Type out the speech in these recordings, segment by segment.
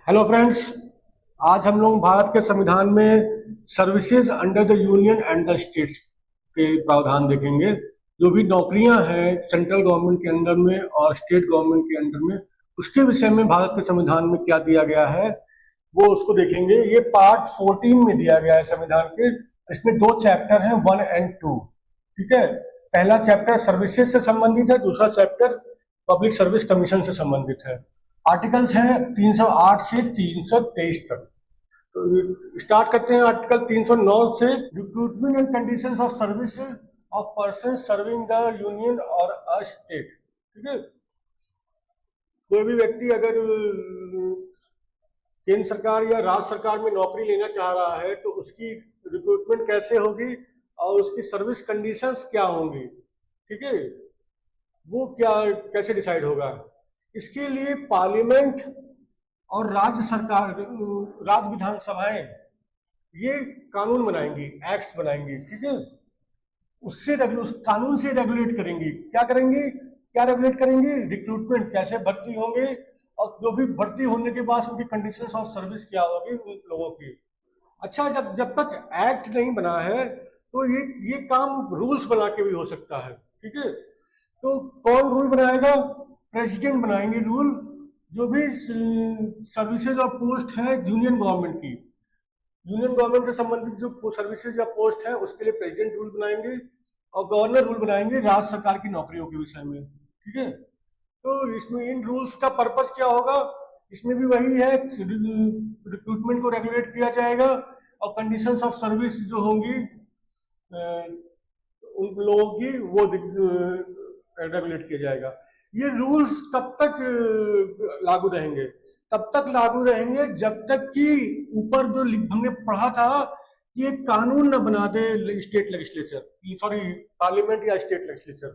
Hello friends. आज हम लोग भारत के संविधान में services under the union and the states के प्रावधान देखेंगे। जो भी नौकरियां हैं सेंट्रल गवर्नमेंट के अंडर में और स्टेट गवर्नमेंट के अंडर में, उसके विषय में भारत के संविधान में क्या दिया गया है वो उसको देखेंगे। ये पार्ट 14 में दिया गया है संविधान के। इसमें दो चैप्टर हैं, 1 और 2। ठीक है। पहला चैप्टर सर्विसेज से संबंधित है, दूसरा चैप्टर पब्लिक सर्विस कमीशन से संबंधित है। आर्टिकल्स हैं 308 से 323 तक। तो स्टार्ट करते हैं आर्टिकल 309 से। Recruitment and conditions of service of person serving the union और अ स्टेट। ठीक है। कोई भी व्यक्ति अगर केंद्र सरकार या राज्य सरकार में नौकरी लेना चाह रहा है तो उसकी रिक्रूटमेंट कैसे होगी और उसकी सर्विस कंडीशंस क्या होंगी, ठीक है, वो क्या कैसे डिसाइड होगा। इसके लिए पार्लियामेंट और राज्य सरकार, राज्य विधानसभाएं ये कानून बनाएंगी, एक्ट्स बनाएंगी। ठीक है। उससे उस कानून से रेगुलेट करेंगी। क्या करेंगी, क्या रेगुलेट करेंगी? रिक्रूटमेंट कैसे भर्ती होंगे और जो भी भर्ती होने के बाद उनकी कंडीशंस ऑफ सर्विस क्या होगी उन लोगों की। अच्छा, जब जब तक एक्ट नहीं बना है तो ये काम रूल्स बना के भी हो सकता है। ठीक है। तो कौन रूल बनाएगा? प्रेसिडेंट बनाएंगे रूल। जो भी सर्विसेज और पोस्ट है यूनियन गवर्नमेंट की, यूनियन गवर्नमेंट से संबंधित जो सर्विसेज या पोस्ट है उसके लिए प्रेसिडेंट रूल बनाएंगे और गवर्नर रूल बनाएंगे राज्य सरकार की नौकरियों के विषय में। ठीक है। तो इसमें इन रूल्स का पर्पस क्या होगा? इसमें भी वही है, रिक्रूटमेंट को रेगुलेट किया जाएगा और कंडीशंस ऑफ सर्विस जो होंगी उन लोगों की वो रेगुलेट किया जाएगा। ये रूल्स कब तक लागू रहेंगे? तब तक लागू रहेंगे जब तक कि ऊपर जो हमने पढ़ा था कि एक कानून न बना दे स्टेट लेजिस्लेचर, सॉरी पार्लियामेंट या स्टेट लेजिस्लेचर।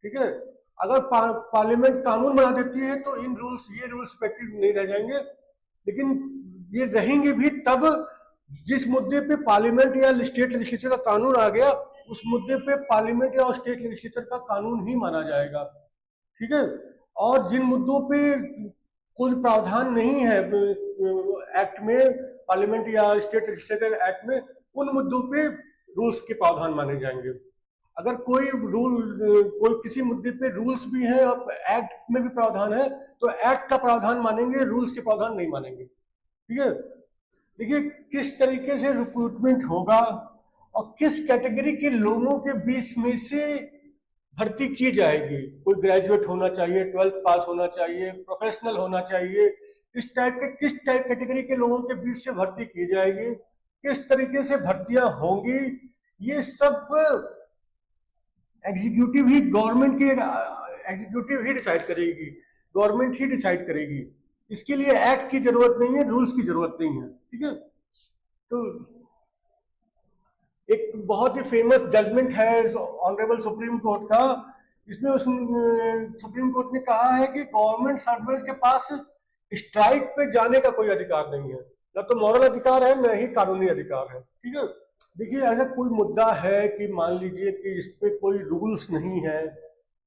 ठीक है। अगर पार्लियामेंट कानून बना देती है तो ये रूल्स इफेक्टिव नहीं रह जाएंगे। लेकिन ये रहेंगे भी तब जिस मुद्दे पे पार्लियामेंट या स्टेट लेजिस्लेचर का कानून आ गया, उस मुद्दे पे पार्लियामेंट या स्टेट लेजिस्लेचर का कानून ही माना जाएगा। ठीक है। और जिन मुद्दों पे कोई प्रावधान नहीं है एक्ट में, पार्लियामेंट या स्टेट लेजिस्लेचर एक्ट में, उन मुद्दों पे रूल्स के प्रावधान माने जाएंगे। अगर कोई कोई किसी मुद्दे पे रूल्स भी है और एक्ट में भी प्रावधान है तो एक्ट का प्रावधान मानेंगे, रूल्स के प्रावधान नहीं मानेंगे। ठीक है। देखिए किस तरीके से रिक्रूटमेंट होगा और किस कैटेगरी के लोगों के बीच में से भर्ती की जाएगी। कोई ग्रेजुएट होना चाहिए, 12th पास होना चाहिए, प्रोफेशनल होना चाहिए। इस टाइप के किस टाइप कैटेगरी के लोगों के बीच से भर्ती की जाएगी, किस तरीके से भर्तियां होंगी, ये सब एग्जीक्यूटिव ही गवर्नमेंट की एग्जीक्यूटिव ही डिसाइड करेगी, गवर्नमेंट ही डिसाइड करेगी। इसके लिए एक्ट की जरूरत नहीं है, रूल्स की जरूरत नहीं है। ठीक है। तो एक बहुत ही फेमस जजमेंट है ऑनरेबल सुप्रीम कोर्ट का। इसमें सुप्रीम कोर्ट ने कहा है कि गवर्नमेंट सर्वेंट्स के पास स्ट्राइक पे जाने का कोई अधिकार नहीं है, न तो मॉरल अधिकार है न ही कानूनी अधिकार है। ठीक है। देखिए अगर कोई मुद्दा है कि मान लीजिए कि इस पे कोई रूल्स नहीं है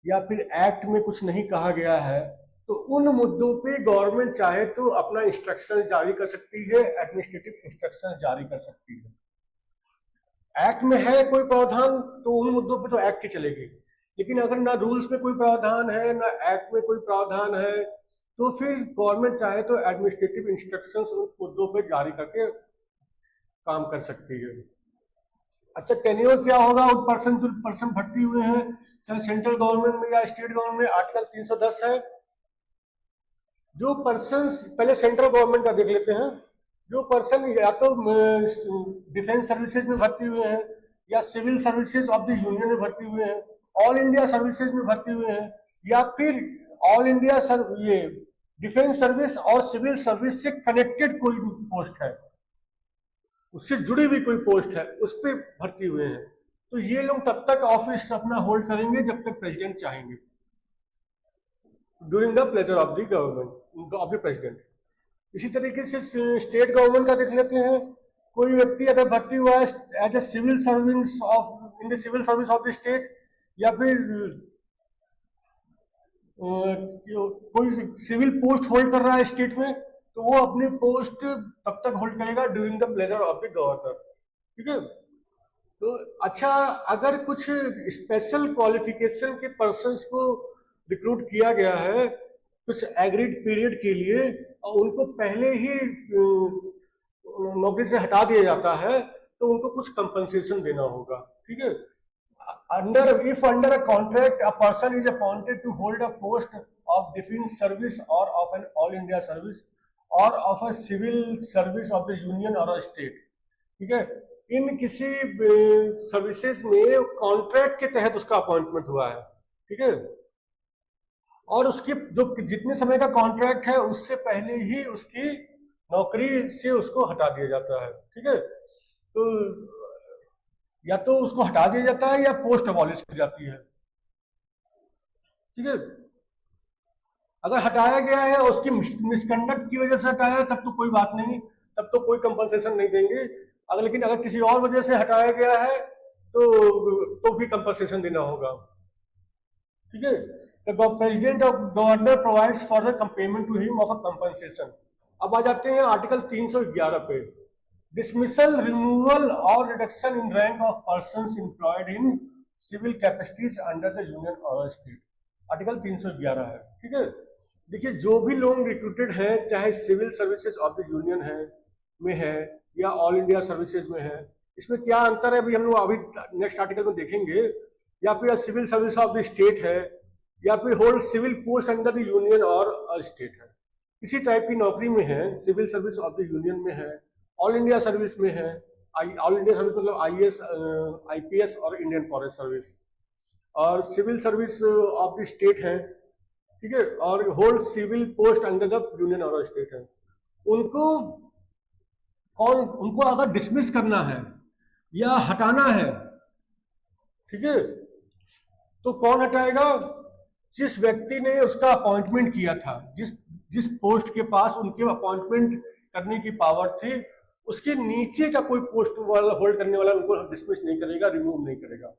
या फिर एक्ट में कुछ नहीं कहा गया है, तो उन मुद्दों पे गवर्नमेंट चाहे तो अपना इंस्ट्रक्शन जारी कर सकती है, एडमिनिस्ट्रेटिव इंस्ट्रक्शन जारी कर सकती है। एक्ट में है कोई प्रावधान तो उन मुद्दों पे तो एक्ट ही चलेगी। लेकिन अगर ना रूल्स में कोई प्रावधान है ना एक्ट में कोई प्रावधान है तो फिर गवर्नमेंट चाहे तो एडमिनिस्ट्रेटिव इंस्ट्रक्शंस उस मुद्दों पे जारी करके काम कर सकती है। अच्छा, टेन्योर क्या होगा उन जो पर्सन भर्ती हुए हैं, चाहे सेंट्रल गवर्नमेंट में या स्टेट गवर्नमेंट में? आर्टिकल 310 है। जो पर्सन, पहले सेंट्रल गवर्नमेंट का देख लेते हैं। जो पर्सन या तो डिफेंस सर्विसेज में भर्ती हुए हैं या civil services of the union में भर्ती हुए हैं, ऑल इंडिया सर्विसेज में भर्ती हुए हैं, या फिर ऑल इंडिया ये डिफेंस सर्विस और सिविल सर्विस से कनेक्टेड कोई पोस्ट है, उससे जुड़ी हुई कोई पोस्ट है, उस पर भर्ती हुए हैं, तो ये लोग तब तक ऑफिस अपना होल्ड करेंगे जब तक प्रेसिडेंट चाहेंगे, during the pleasure of the government of the president. इसी तरीके से स्टेट गवर्नमेंट का देख लेते हैं। कोई व्यक्ति अगर भर्ती हुआ है as a civil service of in the civil service of the state, या फिर कोई सिविल पोस्ट होल्ड कर रहा है स्टेट में, तो वो अपनी पोस्ट तब तक होल्ड करेगा during the pleasure of the governor. ठीक है। तो अच्छा, अगर कुछ स्पेशल क्वालिफिकेशन के पर्सन्स को रिक्रूट किया गया है कुछ एग्रीड पीरियड के लिए और उनको पहले ही नौकरी से हटा दिया जाता है तो उनको कुछ कंपनसेशन देना होगा। ठीक है। Under a contract, a person is appointed to hold a post of defense service or of an all India service or of a civil service of the union or a state। ठीक है। इन किसी services में contract के तहत उसका appointment हुआ है। ठीक है। और उसकी जो जितने समय का कॉन्ट्रैक्ट है उससे पहले ही उसकी नौकरी से उसको हटा दिया जाता है। ठीक है। तो या तो उसको हटा दिया जाता है या पोस्ट अबॉलिश की जाती है। ठीक है। अगर हटाया गया है और उसकी मिसकंडक्ट की वजह से हटाया है तब तो कोई बात नहीं, तब तो कोई कंपनसेशन नहीं देंगे। लेकिन अगर किसी और वजह से हटाया गया है तो भी कंपनसेशन देना होगा। ठीक है। The president of governor provides for the payment to him of a compensation. अब आ जाते हैं आर्टिकल 311 पे, डिसमिसल, रिमूवल और reduction in rank of persons employed in civil capacities under the union और स्टेट। आर्टिकल 311 है। ठीक है। देखिए, जो भी लोग रिक्रूटेड हैं चाहे civil services of the union है में है या ऑल इंडिया सर्विसेज में है, इसमें क्या अंतर है अभी हम लोग अभी नेक्स्ट आर्टिकल में देखेंगे। या फिर civil service of the state है या फिर hold civil post under the union और स्टेट है, इसी टाइप की नौकरी में है। Civil service of the union में है, ऑल इंडिया सर्विस में है। ऑल इंडिया सर्विस मतलब IAS, IPS और इंडियन फॉरेस्ट सर्विस, और civil service of the state है। ठीक है। और hold civil post under the union और स्टेट है। उनको अगर डिसमिस करना है या हटाना है, ठीक है, तो कौन हटाएगा? जिस व्यक्ति ने उसका अपॉइंटमेंट किया था, जिस पोस्ट के पास उनके अपॉइंटमेंट करने की पावर थी, उसके नीचे का कोई पोस्ट वाला होल्ड करने वाला उनको डिसमिस नहीं करेगा, रिमूव नहीं करेगा।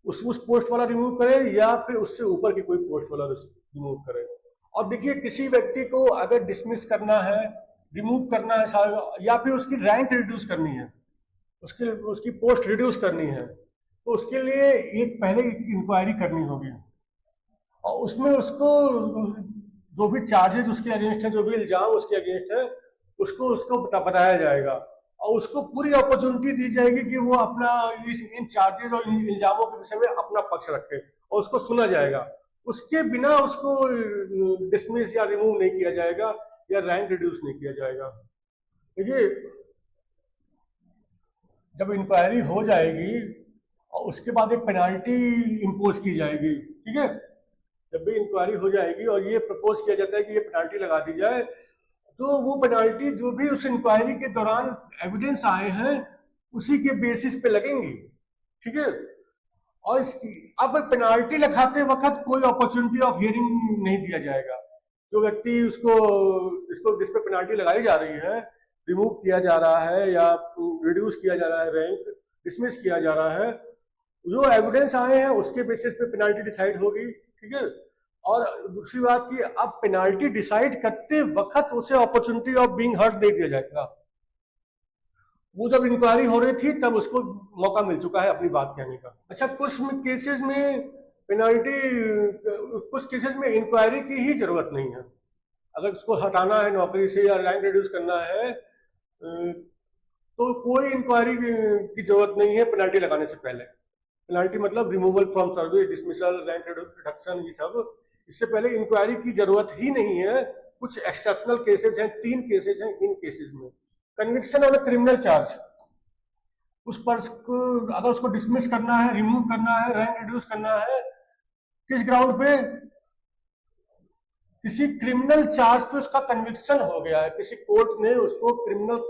उस पोस्ट वाला रिमूव करे या फिर उससे ऊपर की कोई पोस्ट वाला रिमूव करे। और देखिए, किसी व्यक्ति को अगर डिसमिस करना है, रिमूव करना है या फिर उसकी रैंक रिड्यूस करनी है, उसकी पोस्ट रिड्यूस करनी है, तो उसके लिए पहले इंक्वायरी करनी होगी और उसमें उसको जो भी चार्जेस उसके अगेंस्ट है, जो भी इल्जाम उसके अगेंस्ट है, उसको बताया जाएगा और उसको पूरी अपॉर्चुनिटी दी जाएगी कि वो अपना इन चार्जेस और इन इल्जामों के विषय में अपना पक्ष रखे और उसको सुना जाएगा। उसके बिना उसको डिसमिस या रिमूव नहीं किया जाएगा या रैंक रिड्यूस नहीं किया जाएगा। देखिए, जब इंक्वायरी हो जाएगी और उसके बाद एक पेनाल्टी इंपोज की जाएगी। ठीक है। जब भी इंक्वायरी हो जाएगी और ये प्रपोज किया जाता है कि ये पेनाल्टी लगा दी जाए, तो वो पेनाल्टी जो भी उस इंक्वायरी के दौरान एविडेंस आए हैं उसी के बेसिस पे लगेंगी। ठीक है। और अब पेनाल्टी लगाते वक्त कोई अपॉर्चुनिटी ऑफ हियरिंग नहीं दिया जाएगा। जो व्यक्ति इसको जिस पे पेनाल्टी लगाई जा रही है, रिमूव किया जा रहा है या रिड्यूस किया जा रहा है, रैंक डिसमिस किया जा रहा है, जो एविडेंस आए हैं उसके बेसिस पे पेनाल्टी डिसाइड होगी। ठीक है। और दूसरी बात कि अब पेनाल्टी डिसाइड करते वक्त उसे अपॉर्चुनिटी ऑफ बीइंग हर्ड नहीं दिया जाएगा। वो जब इंक्वायरी हो रही थी तब उसको मौका मिल चुका है अपनी बात कहने का। अच्छा, कुछ केसेस में पेनाल्टी, कुछ केसेस में इंक्वायरी की ही जरूरत नहीं है। अगर उसको हटाना है नौकरी से या रैंक रिड्यूस करना है तो कोई इंक्वायरी की जरूरत नहीं है पेनाल्टी लगाने से पहले। पेनाल्टी मतलब removal from service, dismissal, rank reduction, ये सब इससे पहले इंक्वायरी की जरूरत ही नहीं है। कुछ एक्सेप्शनल केसेस हैं, 3 केसेस हैं। इन केसेस में कन्विक्शन ऑन क्रिमिनल चार्ज, उस पर अगर उसको डिसमिस करना है, रिमूव करना है, रैंक रिड्यूस करना है, किस ग्राउंड पे? किसी क्रिमिनल चार्ज पे उसका कन्विक्शन हो गया है, किसी कोर्ट ने उसको क्रिमिनल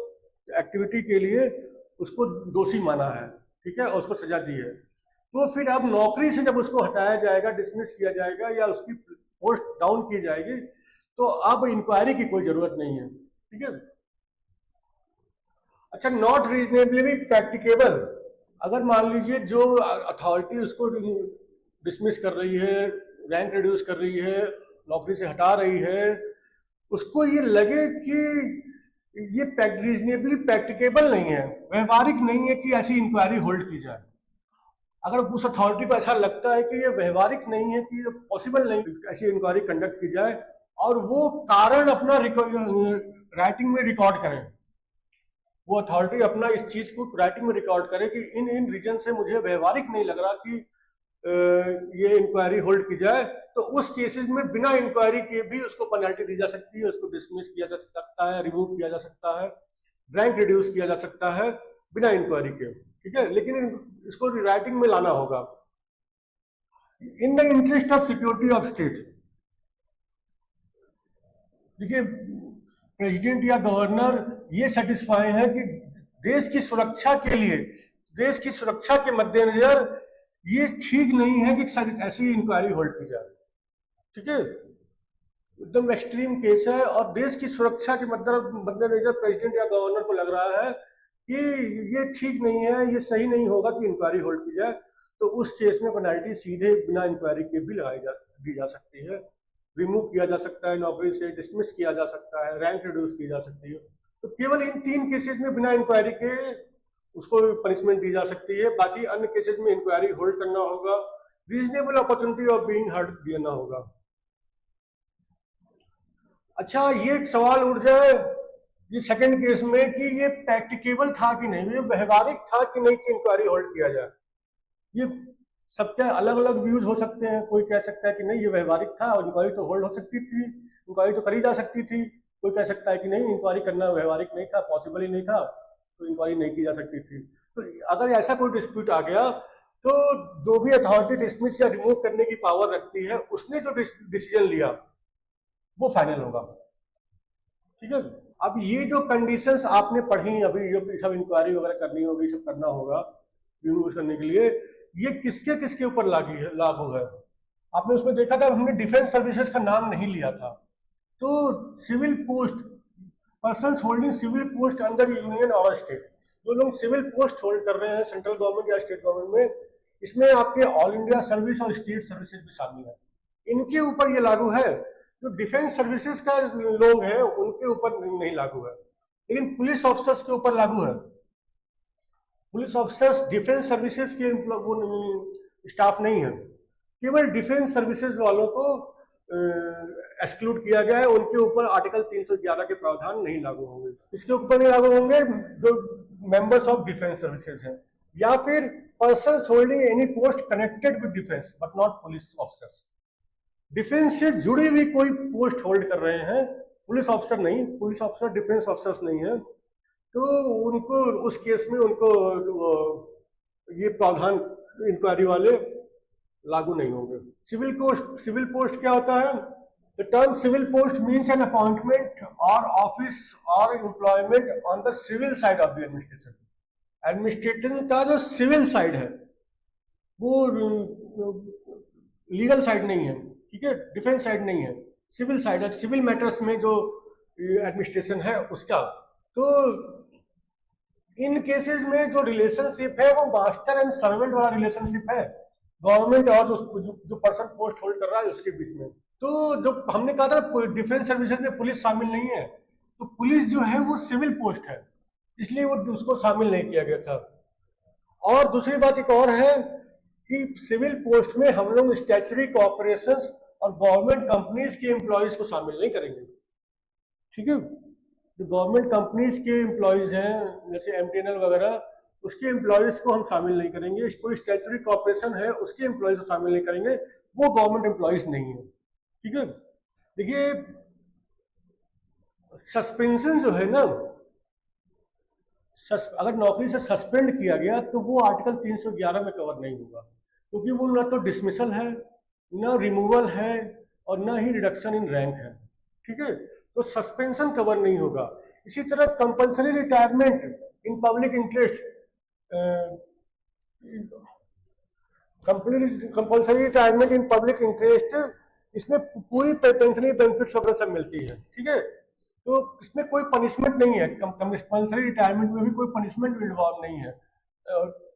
एक्टिविटी के लिए उसको दोषी माना है। ठीक है। और उसको सजा दी है। तो फिर अब नौकरी से जब उसको हटाया जाएगा, डिसमिस किया जाएगा या उसकी पोस्ट डाउन की जाएगी, तो अब इंक्वायरी की कोई जरूरत नहीं है। ठीक है। अच्छा, नॉट रीजनेबली प्रैक्टिकेबल, अगर मान लीजिए जो अथॉरिटी उसको डिसमिस कर रही है, रैंक रिड्यूस कर रही है, नौकरी से हटा रही है, उसको ये लगे कि ये रीजनेबली प्रैक्टिकेबल नहीं है, व्यवहारिक नहीं है कि ऐसी इंक्वायरी होल्ड की जाए। अगर उस अथॉरिटी को ऐसा लगता है कि ये व्यवहारिक नहीं है, कि ये पॉसिबल नहीं ऐसी इंक्वायरी कंडक्ट की जाए, और वो कारण अपना राइटिंग में रिकॉर्ड करें, वो अथॉरिटी अपना इस चीज को राइटिंग में रिकॉर्ड करे कि इन इन रीजन से मुझे व्यवहारिक नहीं लग रहा कि ये इंक्वायरी होल्ड की जाए, तो उस केसेस में बिना इंक्वायरी के भी उसको पेनल्टी दी जा सकती है, उसको डिसमिस किया जा सकता है, रिमूव किया जा सकता है, रैंक रिड्यूस किया जा सकता है बिना इंक्वायरी के। ठीक है, लेकिन इसको राइटिंग में लाना होगा। In the interest of security of state, देखिए प्रेसिडेंट या गवर्नर ये सेटिस्फाई है कि देश की सुरक्षा के लिए, देश की सुरक्षा के मद्देनजर ये ठीक नहीं है कि ऐसी इंक्वायरी होल्ड की जाए। ठीक है, एकदम एक्सट्रीम केस है, और देश की सुरक्षा के मद्देनजर प्रेसिडेंट या गवर्नर को लग रहा है कि ये ठीक नहीं है, ये सही नहीं होगा कि इंक्वायरी होल्ड की जाए, तो उस केस में पेनल्टी सीधे बिना इंक्वायरी के भी दी जा सकती है, रिमूव किया जा सकता है नौकरी से, डिसमिस किया जा सकता है, रैंक रिड्यूस की जा सकती है। तो केवल इन 3 केसेस में बिना इंक्वायरी के उसको पनिशमेंट दी जा सकती है, बाकी अन्य केसेस में इंक्वायरी होल्ड करना होगा, reasonable opportunity of being heard देना होगा। अच्छा, ये एक सवाल उठ जाए ये सेकंड केस में कि ये प्रैक्टिकेबल था कि नहीं, ये व्यवहारिक था कि नहीं कि इंक्वायरी होल्ड किया जाए। ये सबके अलग अलग व्यूज हो सकते हैं, कोई कह सकता है कि नहीं ये व्यवहारिक था और इंक्वायरी तो होल्ड हो सकती थी, इंक्वायरी तो करी जा सकती थी, कोई कह सकता है कि नहीं इंक्वायरी करना व्यवहारिक नहीं था, पॉसिबल ही नहीं था, तो इंक्वायरी नहीं की जा सकती थी। तो अगर ऐसा कोई डिस्प्यूट आ गया तो जो भी अथॉरिटी डिसमिस या रिमूव करने की पावर रखती है उसने जो डिसीजन लिया वो फाइनल होगा। ठीक है, अब ये जो कंडीशंस आपने पढ़ी अभी, ये सब इंक्वायरी वगैरह करनी होगी, सब करना होगा रिमूव करने के लिए, ये किसके किसके ऊपर लागू है। आपने उसमें देखा था हमने डिफेंस सर्विसेज का नाम नहीं लिया था, तो civil post, person holding civil post under union और स्टेट, जो लोग सिविल पोस्ट होल्ड कर रहे हैं सेंट्रल गवर्नमेंट या स्टेट गवर्नमेंट में, इसमें आपके ऑल इंडिया सर्विस और स्टेट सर्विसेज भी शामिल है, इनके ऊपर ये लागू है। जो डिफेंस सर्विसेज का लोग हैं उनके ऊपर नहीं लागू है, लेकिन पुलिस ऑफिसर्स के ऊपर लागू है। पुलिस ऑफिसर्स डिफेंस सर्विसेज के स्टाफ नहीं है, केवल डिफेंस सर्विसेज वालों को एक्सक्लूड किया गया है, उनके ऊपर आर्टिकल 311 के प्रावधान नहीं लागू होंगे। इसके ऊपर नहीं लागू होंगे जो मेंबर्स ऑफ डिफेंस सर्विसेज हैं, या फिर persons holding any post connected with defence but not police officers. Defence से जुड़ी हुई कोई पोस्ट होल्ड कर रहे हैं, पुलिस ऑफिसर नहीं, पुलिस ऑफिसर डिफेंस ऑफिसर्स नहीं है, तो उनको उस केस में उनको ये प्रावधान इंक्वायरी वाले लागू नहीं होंगे। सिविल पोस्ट क्या होता है? The term civil post means an appointment और ऑफिस और employment on the civil side of the administration. Administration का जो सिविल साइड है वो लीगल साइड नहीं है, ठीक है, डिफेंस साइड नहीं है, सिविल साइड है, सिविल मैटर्स में जो एडमिनिस्ट्रेशन है उसका। तो इन केसेस में जो रिलेशनशिप है वो मास्टर एंड सर्वेंट वाला रिलेशनशिप है, गवर्नमेंट और जो पर्सन पोस्ट होल्ड कर रहा है उसके बीच में। तो जो हमने कहा था डिफेंस सर्विसेज में पुलिस शामिल नहीं है, तो पुलिस जो है वो सिविल पोस्ट है, इसलिए वो उसको शामिल नहीं किया गया था। और दूसरी बात एक और है कि सिविल पोस्ट में हम लोग स्टैट्यूटरी कॉर्पोरेशंस और गवर्नमेंट कंपनीज के एम्प्लॉयज को शामिल नहीं करेंगे। ठीक है, जो गवर्नमेंट कंपनीज के एम्प्लॉयज हैं जैसे एमटीएनएल वगैरह, उसके एम्प्लॉयज को हम शामिल नहीं करेंगे। कोई स्टैट्यूटरी कॉर्पोरेशन है उसके एम्प्लॉयज को शामिल नहीं करेंगे, वो गवर्नमेंट एम्प्लॉयज नहीं है। ठीक है, देखिए सस्पेंशन जो है ना, अगर नौकरी से सस्पेंड किया गया तो वो आर्टिकल 311 में कवर नहीं होगा, क्योंकि वो ना तो डिसमिसल है, ना रिमूवल है, और ना ही रिडक्शन इन रैंक है। ठीक है, तो सस्पेंशन कवर नहीं होगा। इसी तरह compulsory retirement in public interest, compulsory retirement in public interest, इसमें पूरी पेंशनरी बेनिफिट्स वगैरह सब मिलती है। ठीक है, तो इसमें कोई पनिशमेंट नहीं है, कंपल्सरी रिटायरमेंट में भी कोई पनिशमेंट इन्वॉल्व नहीं है,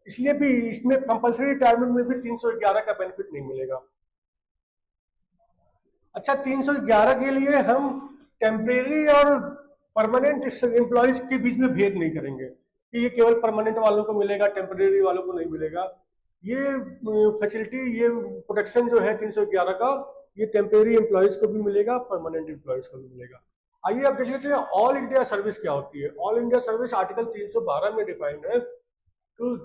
इसलिए भी इसमें कंपल्सरी रिटायरमेंट में भी 311 का बेनिफिट नहीं मिलेगा। अच्छा, 311 के लिए हम टेम्परेरी और परमानेंट एम्प्लॉयज के बीच में भेद नहीं करेंगे कि ये केवल परमानेंट वालों को मिलेगा, टेम्परेरी वालों को नहीं मिलेगा। ये फैसिलिटी, ये प्रोटेक्शन जो है 311 का, ये टेम्परेरी एम्प्लॉयज को भी मिलेगा, परमानेंट एम्प्लॉयज को भी मिलेगा। आइए अब देख लेते हैं ऑल इंडिया सर्विस क्या होती है। ऑल इंडिया सर्विस आर्टिकल 312 में डिफाइंड है। तो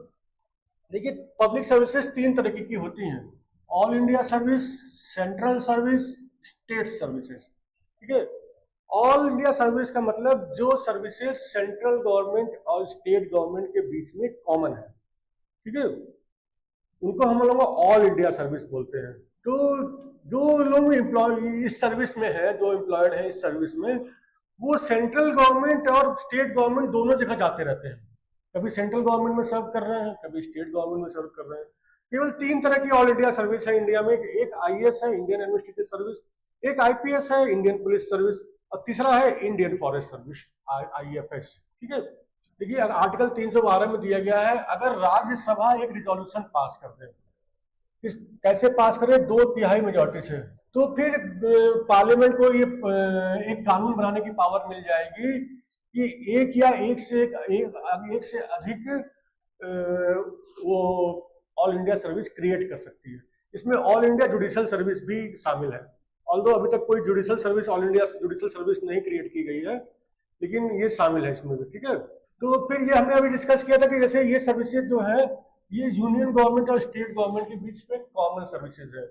देखिए, पब्लिक सर्विसेज 3 तरीके की होती हैं: all India service, central service, state services. ठीक है, ऑल इंडिया सर्विस का मतलब जो सर्विसेज सेंट्रल गवर्नमेंट और स्टेट गवर्नमेंट के बीच में कॉमन है, ठीक है, उनको हम लोग ऑल इंडिया सर्विस बोलते हैं। तो जो लोग एम्प्लॉय इस सर्विस में है, जो एम्प्लॉयड है इस सर्विस में, वो सेंट्रल गवर्नमेंट और स्टेट गवर्नमेंट दोनों जगह जाते रहते हैं। कभी सेंट्रल गवर्नमेंट में सर्व कर रहे हैं, कभी स्टेट गवर्नमेंट में सर्व कर रहे हैं। केवल 3 तरह की ऑल इंडिया सर्विस है इंडिया में। एक आईएएस है, इंडियन एडमिनिस्ट्रेटिव सर्विस, एक आईपीएस है, इंडियन पुलिस सर्विस, और तीसरा है इंडियन फॉरेस्ट सर्विस, आईएफएस। ठीक है, देखिए आर्टिकल 312 में दिया गया है, अगर राज्यसभा एक रिजोल्यूशन पास कर दे, कैसे पास करे, 2/3 मेजोरिटी से, तो फिर पार्लियामेंट को ये एक कानून बनाने की पावर मिल जाएगी कि एक या एक से अधिक वो ऑल इंडिया सर्विस क्रिएट कर सकती है। इसमें ऑल इंडिया जुडिशियल सर्विस भी शामिल है। ऑल्दो अभी तक कोई judicial service, all India judicial service नहीं क्रिएट की गई है, लेकिन ये शामिल है इसमें भी। ठीक है, तो फिर ये हमने अभी डिस्कस किया था कि जैसे ये सर्विसेज जो है, ये यूनियन गवर्नमेंट और स्टेट गवर्नमेंट के बीच में कॉमन सर्विसेज है।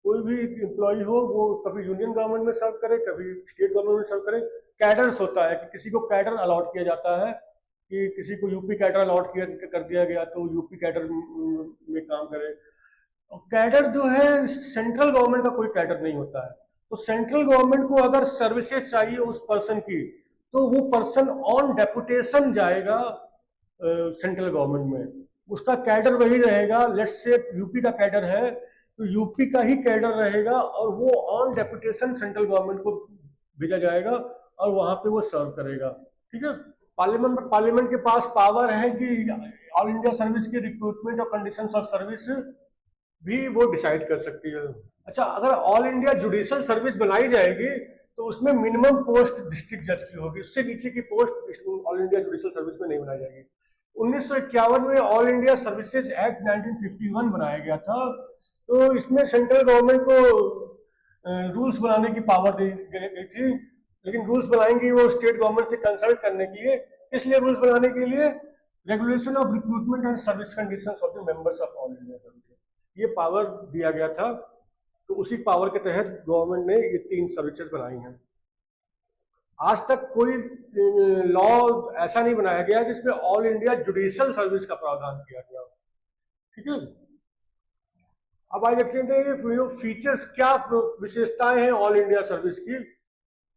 कोई भी एम्प्लॉय हो, वो कभी यूनियन गवर्नमेंट में सर्व करे, कभी स्टेट गवर्नमेंट में सर्व करे। कैडर्स होता है कि किसी को कैडर अलॉट किया जाता है, कि किसी को यूपी कैडर अलॉट कर दिया गया तो यूपी कैडर में काम करे। कैडर जो है सेंट्रल गवर्नमेंट का कोई कैडर नहीं होता है। तो सेंट्रल गवर्नमेंट को अगर सर्विसेज चाहिए उस पर्सन की, तो वो पर्सन ऑन डेपुटेशन जाएगा सेंट्रल गवर्नमेंट में, उसका कैडर वही रहेगा। लेट्स से यूपी का कैडर है तो यूपी का ही कैडर रहेगा, और वो ऑन डेपुटेशन सेंट्रल गवर्नमेंट को भेजा जाएगा और वहां पे वो सर्व करेगा। ठीक है, पार्लियामेंट के पास पावर है कि ऑल इंडिया सर्विस की रिक्रूटमेंट और कंडीशंस ऑफ सर्विस भी वो डिसाइड कर सकती है। अच्छा, अगर ऑल इंडिया जुडिशियल सर्विस बनाई जाएगी तो उसमें मिनिमम पोस्ट डिस्ट्रिक्ट जज की होगी, उससे नीचे की post all India judicial service में नहीं बनाई जाएगी। 1951 में ऑल इंडिया सर्विसेज एक्ट 1951 बनाया गया था। तो इसमें सेंट्रल गवर्नमेंट को रूल्स बनाने की पावर दी गई थी, लेकिन रूल्स बनाएंगी वो स्टेट गवर्नमेंट से कंसल्ट करने के लिए। इसलिए रूल्स बनाने के लिए regulation of recruitment and service conditions of the members of all India services, ये पावर दिया गया था। तो उसी पावर के तहत गवर्नमेंट ने ये 3 सर्विसेज बनाई हैं। आज तक कोई लॉ ऐसा नहीं बनाया गया जिसमें ऑल इंडिया जुडिशियल सर्विस का प्रावधान किया गया। ठीक है, अब आज देखते हैं फीचर्स, क्या विशेषताएं हैं ऑल इंडिया सर्विस की।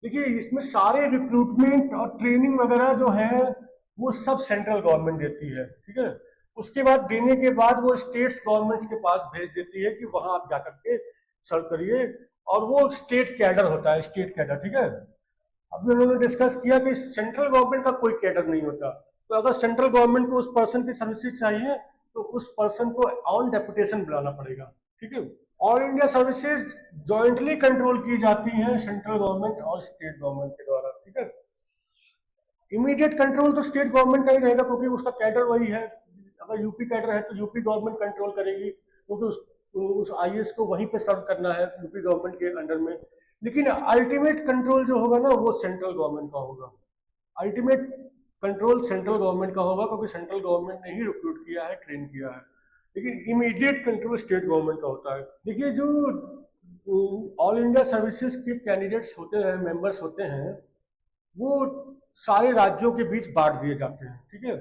देखिए, इसमें सारे रिक्रूटमेंट और ट्रेनिंग वगैरह जो है वो सब सेंट्रल गवर्नमेंट देती है। ठीक है, उसके बाद देने के बाद वो स्टेट्स गवर्नमेंट्स के पास भेज देती है कि वहां आप जाकर के सर्व करिए, और वो स्टेट कैडर होता है, स्टेट कैडर। ठीक है, अभी उन्होंने डिस्कस किया कि सेंट्रल गवर्नमेंट का कोई कैडर नहीं होता। तो अगर सेंट्रल गवर्नमेंट को उस पर्सन की सर्विसेज चाहिए तो उस पर्सन को ऑन डेपुटेशन बुलाना पड़ेगा। ठीक है, all India services jointly control की जाती हैं सेंट्रल गवर्नमेंट और स्टेट गवर्नमेंट के द्वारा। ठीक है, इमीडिएट कंट्रोल तो स्टेट गवर्नमेंट का ही रहेगा, क्योंकि उसका कैडर वही है। अगर यूपी कैडर है तो यूपी गवर्नमेंट कंट्रोल करेगी, क्योंकि उस आईएएस को वहीं पे सर्व करना है यूपी गवर्नमेंट के अंडर में। लेकिन अल्टीमेट कंट्रोल जो होगा ना, वो सेंट्रल गवर्नमेंट का होगा। अल्टीमेट कंट्रोल सेंट्रल गवर्नमेंट का होगा, क्योंकि सेंट्रल गवर्नमेंट ने ही रिक्रूट किया है, ट्रेन किया है। लेकिन इमीडिएट कंट्रोल स्टेट गवर्नमेंट का होता है। देखिए, जो ऑल इंडिया सर्विसेज के कैंडिडेट्स होते हैं, मेंबर्स होते हैं, वो सारे राज्यों के बीच बांट दिए जाते हैं। ठीक है,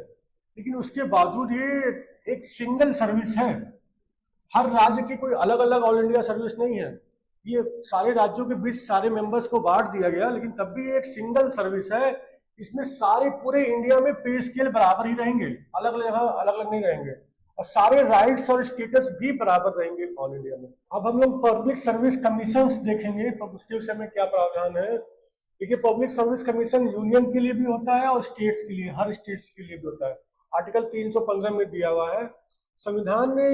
लेकिन उसके बावजूद ये एक सिंगल सर्विस है। हर राज्य की कोई अलग अलग ऑल इंडिया सर्विस नहीं है। ये सारे राज्यों के बीच सारे मेंबर्स को बांट दिया गया, लेकिन तब भी एक सिंगल सर्विस है। इसमें सारे पूरे इंडिया में पे स्केल बराबर ही रहेंगे, अलग अलग नहीं रहेंगे, और सारे राइट्स और स्टेटस भी बराबर रहेंगे ऑल इंडिया में। अब हम लोग पब्लिक सर्विस कमीशन देखेंगे, तो उसके विषय में क्या प्रावधान है। देखिए, पब्लिक सर्विस कमीशन यूनियन के लिए भी होता है और स्टेट्स के लिए, हर स्टेट्स के लिए भी होता है। आर्टिकल 315 में दिया हुआ है। संविधान ने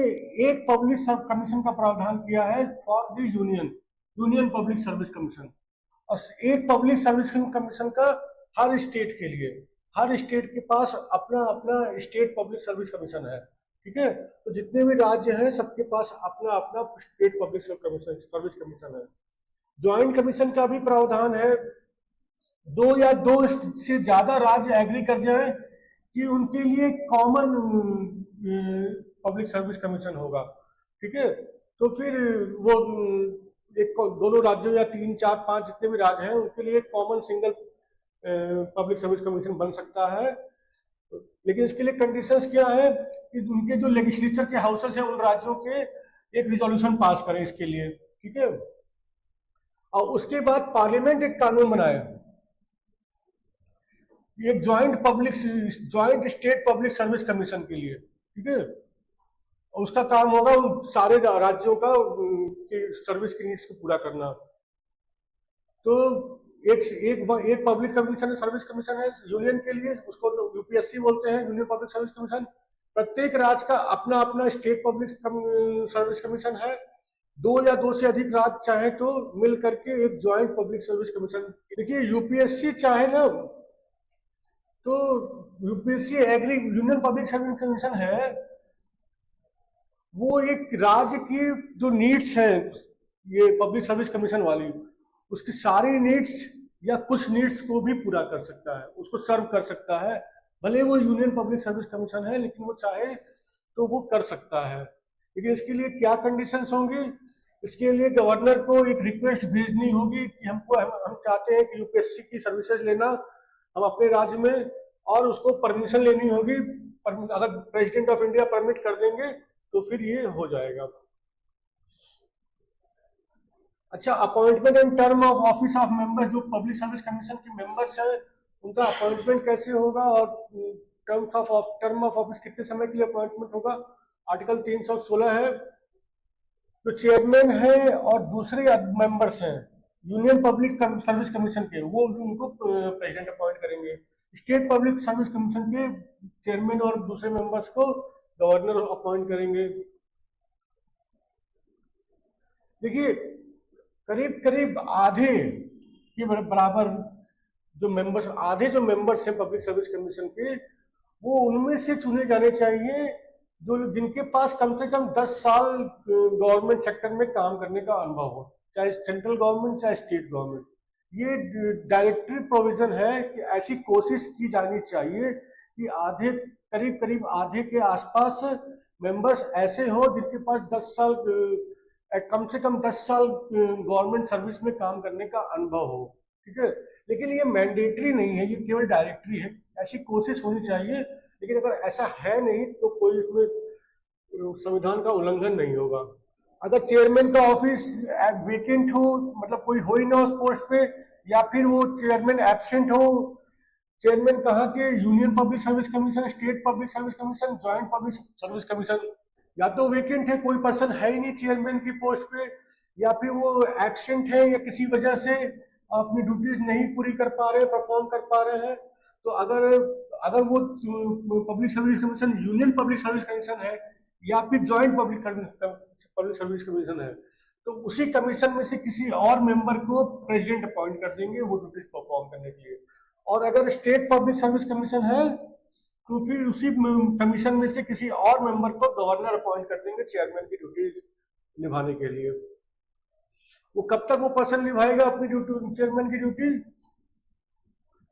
एक पब्लिक कमीशन का प्रावधान किया है for the union public service commission, और एक पब्लिक सर्विस कमीशन का हर स्टेट के लिए, हर स्टेट के पास अपना अपना स्टेट पब्लिक सर्विस कमीशन है, ठीक है। तो जितने भी राज्य हैं सबके पास अपना अपना स्टेट पब्लिक सर्विस कमीशन है। ज्वाइंट कमीशन का भी प्रावधान है, दो या दो से ज्यादा राज्य एग्री कर जाएं कि उनके लिए कॉमन पब्लिक सर्विस कमीशन होगा, ठीक है। तो फिर वो एक दोनों राज्यों या 3, 4, 5 जितने भी राज्य हैं उनके लिए common single public service commission बन सकता है। लेकिन इसके लिए कंडीशंस क्या है कि उनके जो लेजिस्लेचर के हाउसेस हैं उन राज्यों के एक रिजोल्यूशन पास करें इसके लिए, ठीक है। और उसके बाद पार्लियामेंट एक कानून बनाए, एक joint state public service commission के लिए, ठीक है। उसका काम होगा उन सारे राज्यों का सर्विस की नीड्स को पूरा करना। तो एक पब्लिक कमीशन सर्विस कमीशन है यूनियन के लिए, उसको यूपीएससी बोलते हैं, यूनियन पब्लिक सर्विस कमीशन। प्रत्येक राज्य का अपना अपना स्टेट पब्लिक सर्विस कमीशन है। दो या दो से अधिक राज्य चाहे तो मिल करके एक ज्वाइंट पब्लिक सर्विस कमीशन। देखिए यूपीएससी चाहे ना तो यूपीएससी एग्री यूनियन पब्लिक सर्विस कमीशन है, वो एक राज्य की जो नीड्स हैं ये पब्लिक सर्विस कमीशन वाली, उसकी सारी नीड्स या कुछ नीड्स को भी पूरा कर सकता है, उसको सर्व कर सकता है। भले वो यूनियन पब्लिक सर्विस कमीशन है लेकिन वो चाहे तो वो कर सकता है। लेकिन इसके लिए क्या कंडीशंस होंगी? इसके लिए गवर्नर को एक रिक्वेस्ट भेजनी होगी कि हम चाहते हैं कि यूपीएससी की सर्विसेज लेना हम अपने राज्य में, और उसको परमिशन लेनी होगी। अगर प्रेसिडेंट ऑफ इंडिया परमिट कर देंगे तो फिर ये हो जाएगा। अच्छा, appointment and term of office of member, जो पब्लिक सर्विस कमीशन के मेंबर्स हैं उनका अपॉइंटमेंट कैसे होगा और टर्म ऑफ ऑफिस कितने समय के लिए अपॉइंटमेंट होगा, आर्टिकल 316 है। जो चेयरमैन है और दूसरे मेंबर्स हैं यूनियन पब्लिक सर्विस कमीशन के, वो उनको प्रेसिडेंट अपॉइंट करेंगे। स्टेट पब्लिक सर्विस कमीशन के चेयरमैन और दूसरे मेंबर्स को गवर्नर अपॉइंट करेंगे। देखिए करीब करीब आधे के बराबर जो मेंबर्स हैं पब्लिक सर्विस कमीशन के, वो उनमें से चुने जाने चाहिए जो जिनके पास कम से कम 10 साल गवर्नमेंट सेक्टर में काम करने का अनुभव हो, चाहे सेंट्रल गवर्नमेंट चाहे स्टेट गवर्नमेंट। ये डायरेक्टरी प्रोविजन है कि ऐसी कोशिश की जानी चाहिए कि करीब करीब आधे के आसपास मेंबर्स ऐसे हो जिनके पास 10 साल कम से कम 10 साल गवर्नमेंट सर्विस में काम करने का अनुभव हो, ठीक है। लेकिन ये मैंडेटरी नहीं है, ये केवल डायरेक्टरी है, ऐसी कोशिश होनी चाहिए। लेकिन अगर ऐसा है नहीं तो कोई इसमें संविधान का उल्लंघन नहीं होगा। अगर चेयरमैन का ऑफिस वेकेंट हो, मतलब कोई हो ही ना उस पोस्ट पे, या फिर वो चेयरमैन एब्सेंट हो, चेयरमैन कहाँ के, union public service commission, state public service commission, joint public service commission, या तो वेकेंट है, कोई पर्सन है ही नहीं चेयरमैन की पोस्ट पे, या फिर वो एब्सेंट है या किसी वजह से अपनी ड्यूटीज नहीं पूरी कर पा रहे, परफॉर्म कर पा रहे हैं, तो अगर वो public service commission union public service commission है या फिर ज्वाइंट पब्लिक सर्विस कमीशन है, तो उसी कमीशन में से किसी और मेंबर को प्रेसिडेंट अपॉइंट कर देंगे वो ड्यूटीज परफॉर्म करने के लिए। और अगर स्टेट पब्लिक सर्विस कमीशन है तो फिर उसी कमीशन में से किसी और मेंबर को गवर्नर अपॉइंट कर देंगे चेयरमैन की ड्यूटीज निभाने के लिए। वो कब तक वो पर्सन निभाएगा अपनी ड्यूटी, चेयरमैन की ड्यूटी?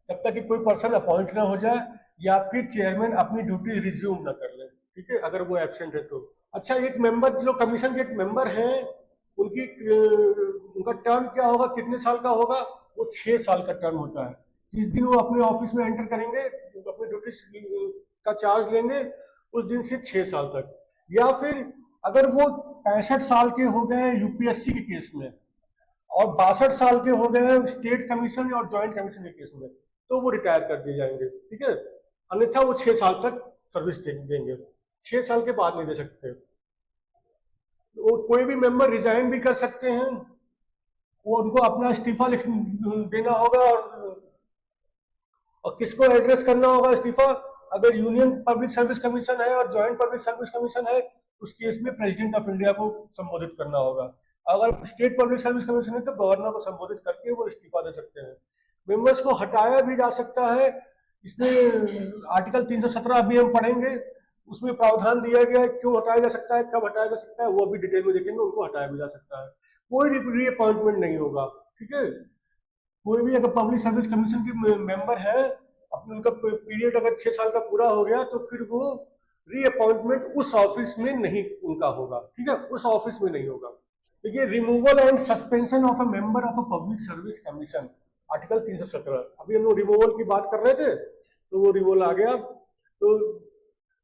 जब तक कि कोई पर्सन अपॉइंट ना हो जाए या फिर चेयरमैन अपनी ड्यूटी रिज्यूम ना कर ले, ठीक है, अगर वो एब्सेंट है तो। अच्छा, एक मेंबर, जो कमीशन के एक मेंबर हैं, उनका टर्म क्या होगा, कितने साल का होगा? वो 6 साल का टर्म होता है। जिस दिन वो अपने ऑफिस में एंटर करेंगे, अपनी ड्यूटी का चार्ज लेंगे, उस दिन से 6 साल तक। या फिर अगर वो 65 साल के हो गए यूपीएससी के केस में और 62 साल के हो गए स्टेट कमीशन और ज्वाइंट कमीशन के केस में, तो वो रिटायर कर दिए जाएंगे, ठीक है। अन्यथा वो 6 साल तक सर्विस देंगे, 6 साल के बाद नहीं दे सकते। वो कोई भी मेंबर रिजाइन भी कर सकते हैं, वो उनको अपना इस्तीफा देना होगा, और किसको एड्रेस करना होगा इस्तीफा? अगर यूनियन पब्लिक सर्विस कमीशन है और ज्वाइंट पब्लिक सर्विस कमीशन है, उस केस में प्रेसिडेंट ऑफ इंडिया को संबोधित करना होगा। अगर स्टेट पब्लिक सर्विस कमीशन है तो गवर्नर को संबोधित करके वो इस्तीफा दे सकते हैं। मेंबर्स को हटाया भी जा सकता है। इसमें आर्टिकल 317 अभी हम पढ़ेंगे, उसमें प्रावधान दिया गया है क्यों हटाया जा सकता है, कब हटाया जा सकता है, वो भी डिटेल में देखेंगे। उनको हटाया भी जा सकता है, कोई रीअपॉइंटमेंट नहीं होगा। ठीक है, कोई भी अगर पब्लिक सर्विस कमीशन की मेंबर है, अपने उनका पीरियड अगर 6 साल का पूरा हो गया तो फिर वो रीअपॉइंटमेंट उस ऑफिस में नहीं उनका होगा। ठीक है, उस ऑफिस में नहीं होगा। देखिए, removal and suspension of a member of a public service commission, article 317। अभी हम लोग रिमूवल की बात कर रहे थे तो वो रिमूवल आ गया। तो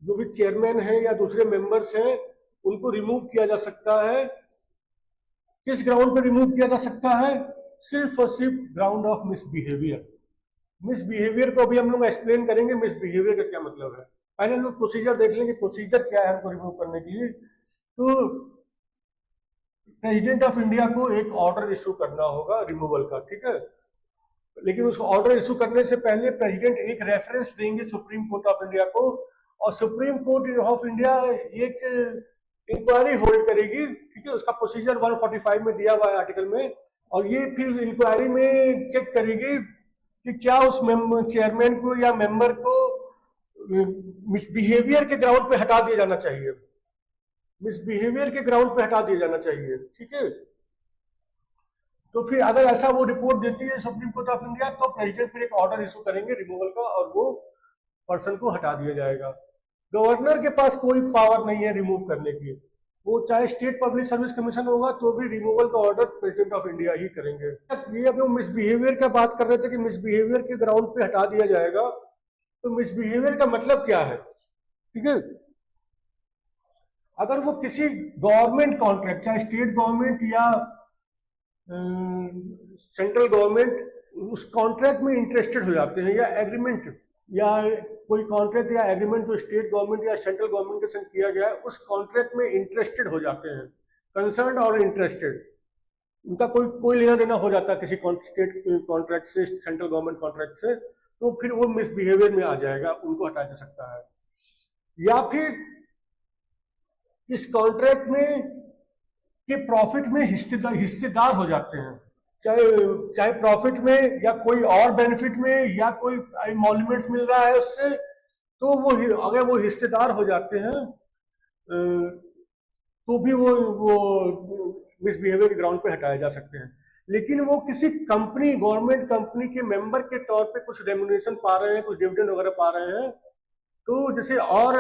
जो भी चेयरमैन है या दूसरे मेंबर्स हैं उनको रिमूव किया जा सकता है। किस ग्राउंड पे रिमूव किया जा सकता है? सिर्फ और सिर्फ ग्राउंड ऑफ मिसबिहेवियर। मिसबिहेवियर को अभी हम लोग एक्सप्लेन करेंगे, मिसबिहेवियर का क्या मतलब है। पहले हम लोग प्रोसीजर देख लेंगे, प्रोसीजर क्या है हमको रिमूव करने के लिए। तो प्रेसिडेंट ऑफ इंडिया को एक ऑर्डर इशू करना होगा रिमूवल का। ठीक है, लेकिन उस ऑर्डर इशू करने से पहले प्रेसिडेंट एक रेफरेंस देंगे सुप्रीम कोर्ट ऑफ इंडिया को, और सुप्रीम कोर्ट ऑफ इंडिया एक इंक्वायरी होल्ड करेगी। ठीक है, उसका प्रोसीजर 145 में दिया हुआ है आर्टिकल में। और ये फिर इंक्वायरी में चेक करेगी कि क्या उस चेयरमैन को या मेंबर को मिसबिहेवियर के ग्राउंड पे हटा दिया जाना चाहिए, मिसबिहेवियर के ग्राउंड पे हटा दिया जाना चाहिए। ठीक है, तो फिर अगर ऐसा वो रिपोर्ट देती है सुप्रीम कोर्ट ऑफ इंडिया तो प्रेसिडेंट फिर एक ऑर्डर इशू करेंगे रिमूवल का, और वो पर्सन को हटा दिया जाएगा। गवर्नर के पास कोई पावर नहीं है रिमूव करने की। वो चाहे स्टेट पब्लिक सर्विस कमीशन होगा तो भी रिमूवल का ऑर्डर प्रेसिडेंट ऑफ इंडिया ही करेंगे। ये हम लोग मिसबिहेवियर का बात कर रहे थे कि मिसबिहेवियर के ग्राउंड पे हटा दिया जाएगा। तो मिसबिहेवियर का मतलब क्या है? ठीक है, अगर वो किसी गवर्नमेंट कॉन्ट्रैक्ट, चाहे स्टेट गवर्नमेंट या सेंट्रल गवर्नमेंट, उस कॉन्ट्रैक्ट में इंटरेस्टेड हो जाते हैं, या एग्रीमेंट या कोई कॉन्ट्रैक्ट या एग्रीमेंट जो स्टेट गवर्नमेंट या सेंट्रल गवर्नमेंट के संग किया गया है, उस कॉन्ट्रैक्ट में इंटरेस्टेड हो जाते हैं, कंसर्न और इंटरेस्टेड, उनका कोई लेना देना हो जाता है किसी स्टेट कॉन्ट्रैक्ट से, सेंट्रल गवर्नमेंट कॉन्ट्रैक्ट से, तो फिर वो मिसबिहेवियर में आ जाएगा, उनको हटाया जा सकता है। या फिर इस कॉन्ट्रैक्ट में के प्रॉफिट में हिस्सेदार हो जाते हैं, चाहे प्रॉफिट में या कोई और बेनिफिट में या कोई एमोल्यूमेंट्स मिल रहा है उससे, तो वो अगर वो हिस्सेदार हो जाते हैं तो भी वो मिसबिहेवियर के ग्राउंड पे हटाए जा सकते हैं। लेकिन वो किसी कंपनी, गवर्नमेंट कंपनी के मेंबर के तौर पे कुछ रेम्युनरेशन पा रहे हैं, कुछ डिविडेंड वगैरह पा रहे हैं, तो जैसे और